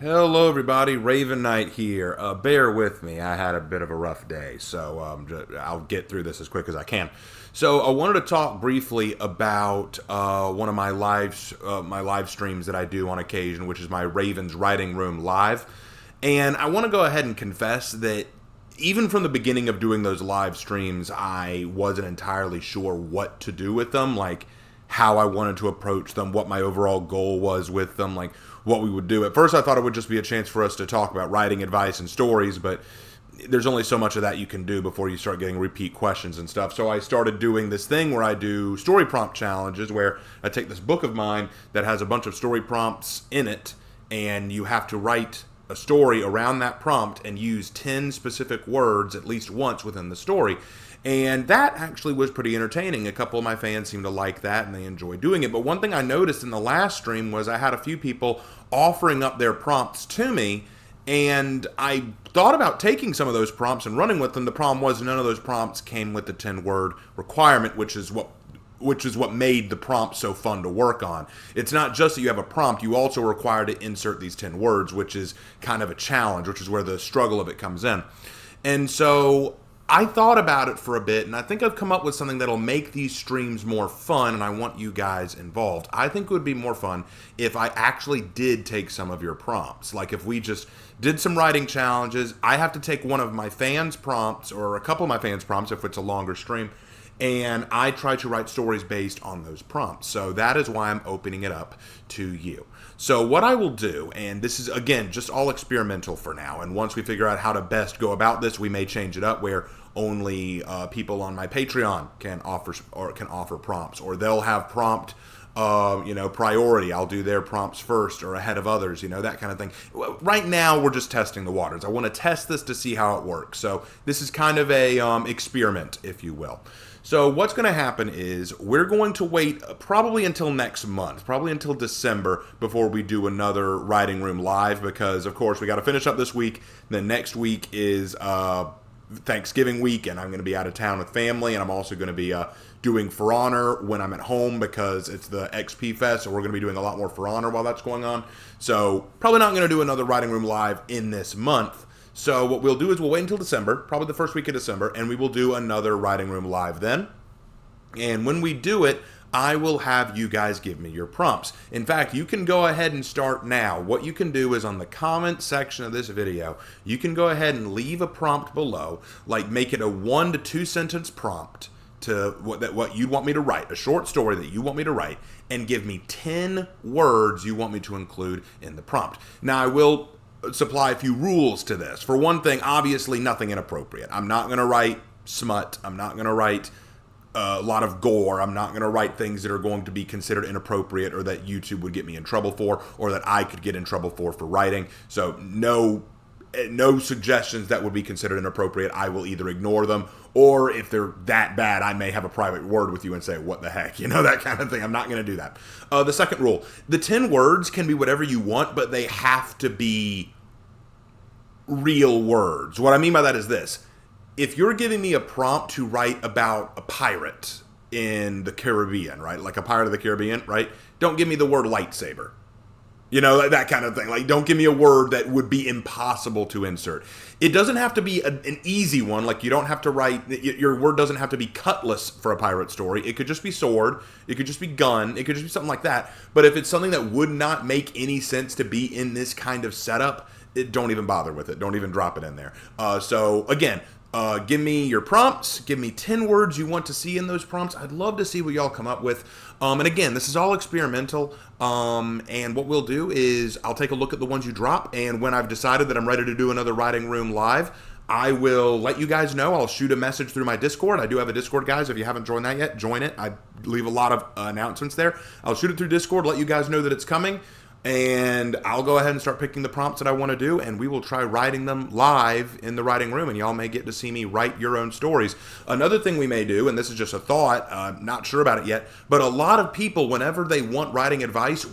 Hello, everybody. Raven Knight here. Bear with me. I had a bit of a rough day, so I'll get through this as quick as I can. So, I wanted to talk briefly about one of my live streams that I do on occasion, which is my Ravens Writing Room Live. And I want to go ahead and confess that even from the beginning of doing those live streams, I wasn't entirely sure what to do with them. Like, how I wanted to approach them, what my overall goal was with them, like what we would do. At first, I thought it would just be a chance for us to talk about writing advice and stories, but there's only so much of that you can do before you start getting repeat questions and stuff. So I started doing this thing where I do story prompt challenges where I take this book of mine that has a bunch of story prompts in it, and you have to write a story around that prompt and use 10 specific words at least once within the story. And that actually was pretty entertaining. A couple of my fans seemed to like that and they enjoyed doing it. But one thing I noticed in the last stream was I had a few people offering up their prompts to me. And I thought about taking some of those prompts and running with them. The problem was none of those prompts came with the 10-word requirement, which is what made the prompt so fun to work on. It's not just that you have a prompt, you also require to insert these 10 words, which is kind of a challenge, which is where the struggle of it comes in. And so I thought about it for a bit, and I think I've come up with something that'll make these streams more fun, and I want you guys involved. I think it would be more fun if I actually did take some of your prompts. Like if we just did some writing challenges, I have to take one of my fans' prompts, or a couple of my fans' prompts if it's a longer stream, and I try to write stories based on those prompts. So that is why I'm opening it up to you. So what I will do, and this is again just all experimental for now, and once we figure out how to best go about this, we may change it up where only people on my Patreon can offer prompts, or they'll have prompt priority. I'll do their prompts first or ahead of others, that kind of thing. Right now, we're just testing the waters. I want to test this to see how it works. So this is kind of a experiment, if you will. So what's going to happen is we're going to wait probably until next month, probably until December, before we do another Writing Room Live, because, of course, we got to finish up this week. Then next week is Thanksgiving week, and I'm going to be out of town with family, and I'm also going to be doing For Honor when I'm at home because it's the XP Fest, so we're going to be doing a lot more For Honor while that's going on. So probably not going to do another Writing Room Live in this month. So what we'll do is we'll wait until December, probably the first week of December, and we will do another Writing Room Live then. And when we do it, I will have you guys give me your prompts. In fact, you can go ahead and start now. What you can do is on the comment section of this video, you can go ahead and leave a prompt below, like make it a 1 to 2 sentence prompt to what you want me to write, a short story that you want me to write, and give me 10 words you want me to include in the prompt. Now, I will supply a few rules to this. For one thing, obviously nothing inappropriate. I'm not going to write smut. I'm not going to write a lot of gore. I'm not going to write things that are going to be considered inappropriate or that YouTube would get me in trouble for, or that I could get in trouble for writing. So no suggestions that would be considered inappropriate. I will either ignore them, or if they're that bad, I may have a private word with you and say, what the heck, that kind of thing. I'm not going to do that. The second rule, the 10 words can be whatever you want, but they have to be real words. What I mean by that is this. If you're giving me a prompt to write about a pirate in the Caribbean, right? Like a pirate of the Caribbean, right? Don't give me the word lightsaber. That kind of thing. Like, don't give me a word that would be impossible to insert. It doesn't have to be an easy one. Like, you don't have to write, your word doesn't have to be cutlass for a pirate story. It could just be sword. It could just be gun. It could just be something like that. But if it's something that would not make any sense to be in this kind of setup, don't even bother with it. Don't even drop it in there. So, again, give me your prompts. Give me 10 words you want to see in those prompts. I'd love to see what y'all come up with. And again, this is all experimental. And what we'll do is I'll take a look at the ones you drop. And when I've decided that I'm ready to do another Writing Room Live, I will let you guys know. I'll shoot a message through my Discord. I do have a Discord, guys. If you haven't joined that yet, join it. I leave a lot of announcements there. I'll shoot it through Discord, let you guys know that it's coming. And I'll go ahead and start picking the prompts that I want to do, and we will try writing them live in the writing room, and y'all may get to see me write your own stories. Another thing we may do, and this is just a thought, not sure about it yet, but a lot of people, whenever they want writing advice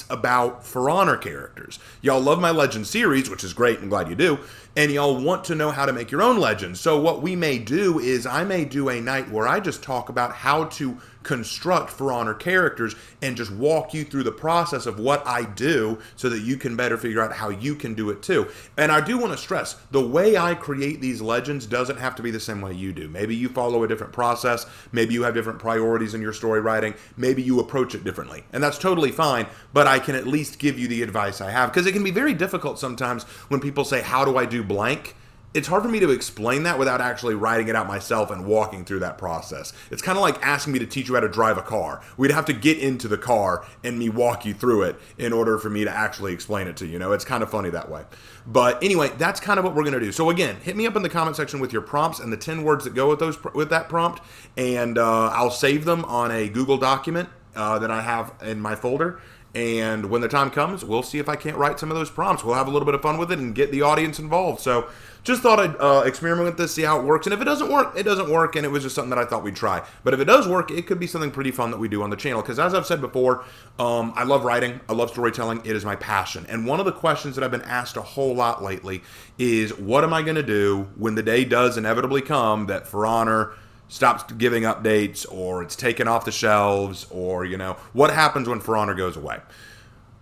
about For Honor characters. Y'all love my Legend series, which is great, I'm glad you do, and y'all want to know how to make your own legends. So what we may do is I may do a night where I just talk about how to construct For Honor characters and just walk you through the process of what I do so that you can better figure out how you can do it too. And I do want to stress, the way I create these legends doesn't have to be the same way you do. Maybe you follow a different process, maybe you have different priorities in your story writing, maybe you approach it differently. And that's totally fine, but I can at least give you the advice I have, because it can be very difficult sometimes when people say, how do I do blank? It's hard for me to explain that without actually writing it out myself and walking through that process. It's kind of like asking me to teach you how to drive a car. We'd have to get into the car and me walk you through it in order for me to actually explain it to you. You know, it's kind of funny that way. But anyway, that's kind of what we're going to do. So again, hit me up in the comment section with your prompts and the 10 words that go with that prompt, and I'll save them on a Google document that I have in my folder. And when the time comes, we'll see if I can't write some of those prompts. We'll have a little bit of fun with it and get the audience involved. So just thought I'd experiment with this, see how it works. And if it doesn't work, it doesn't work. And it was just something that I thought we'd try. But if it does work, it could be something pretty fun that we do on the channel. Because as I've said before, I love writing. I love storytelling. It is my passion. And one of the questions that I've been asked a whole lot lately is, what am I going to do when the day does inevitably come that For Honor stops giving updates, or it's taken off the shelves, or, you know, what happens when For Honor goes away?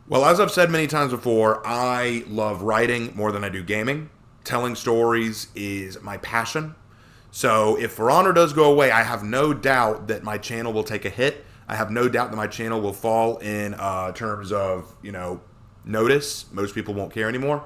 Well, as I've said many times before, I love writing more than I do gaming. Telling stories is my passion. So if For Honor does go away, I have no doubt that my channel will take a hit. I have no doubt that my channel will fall in terms of, you know, notice. Most people won't care anymore.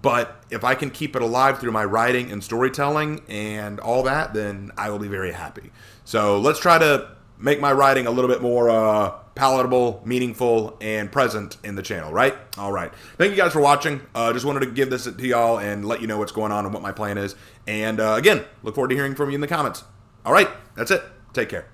But if I can keep it alive through my writing and storytelling and all that, then I will be very happy. So let's try to make my writing a little bit more palatable, meaningful, and present in the channel, right? All right. Thank you guys for watching. Just wanted to give this to y'all and let you know what's going on and what my plan is. And again, look forward to hearing from you in the comments. All right. That's it. Take care.